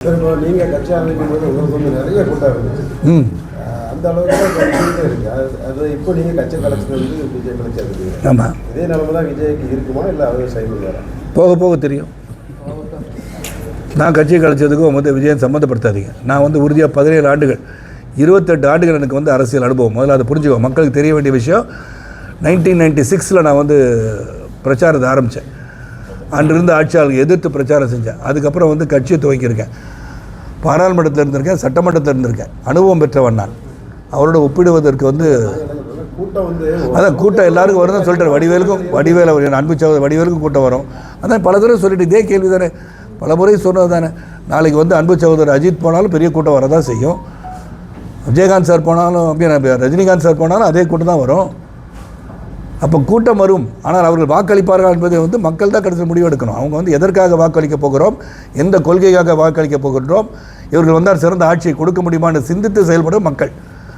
Sir, இப்போ நீங்கள் கட்சி ஆரம்பிக்கும் போது உங்களுக்கு வந்து நிறைய கூட்டம் இருந்துச்சு. அந்த அளவுக்கு இருக்கு. அது இப்போ நீங்கள் கட்சி கலைச்சது வந்து விஜய் கலைச்சி இருக்குது. ஆமாம், இதே நிலைமை தான் விஜய்க்கு இருக்குமா இல்லை அதே செய்வாரா? போக போக தெரியும். நான் கட்சியை கலைச்சதுக்கும் வந்து விஜயன் சம்மந்தப்படுத்தாதீங்க. நான் வந்து உறுதியாக 17 ஆண்டுகள் 28 ஆண்டுகள் எனக்கு வந்து அரசியல் அனுபவம். முதல்ல அதை புரிஞ்சுக்கோ. மக்களுக்கு தெரிய வேண்டிய விஷயம், 1996 நான் வந்து பிரச்சாரத்தை ஆரம்பித்தேன். அன்றிருந்து ஆட்சியாளர்கள் எதிர்த்து பிரச்சாரம் செஞ்சேன். அதுக்கப்புறம் வந்து கட்சியை துவக்கியிருக்கேன். பாராளுமன்றத்தில் இருந்திருக்கேன், சட்டமன்றத்தில் இருந்திருக்கேன். அனுபவம் பெற்றவன் நான். அவரோட ஒப்பிடுவதற்கு வந்து கூட்டம் வந்து அதான் கூட்டம் எல்லாருக்கும் வரும் தான் சொல்லிட்டார். வடிவேல அன்பு சகோதரர் வடிவேலுக்கும் கூட்டம் வரும். அதான் பல தடவை சொல்லிட்டு இதே கேள்வி தானே, பல முறை சொன்னது தானே. நாளைக்கு வந்து அன்பு சகோதரர் அஜித் போனாலும் பெரிய கூட்டம் வரதான் செய்யும். விஜயகாந்த் சார் போனாலும் அப்படியே, ரஜினிகாந்த் சார் போனாலும் அதே கூட்டம் தான் வரும். அப்போ கூட்டம் வரும். ஆனால் அவர்கள் வாக்களிப்பார்கள் என்பதை வந்து மக்கள் தான் கடைசியில் முடிவு எடுக்கணும். அவங்க வந்து எதற்காக வாக்களிக்க போகிறோம், எந்த கொள்கைக்காக வாக்களிக்க போகின்றோம், இவர்கள் வந்தால் சிறந்த ஆட்சியை கொடுக்க முடியுமான்னு சிந்தித்து செயல்படும் மக்கள்.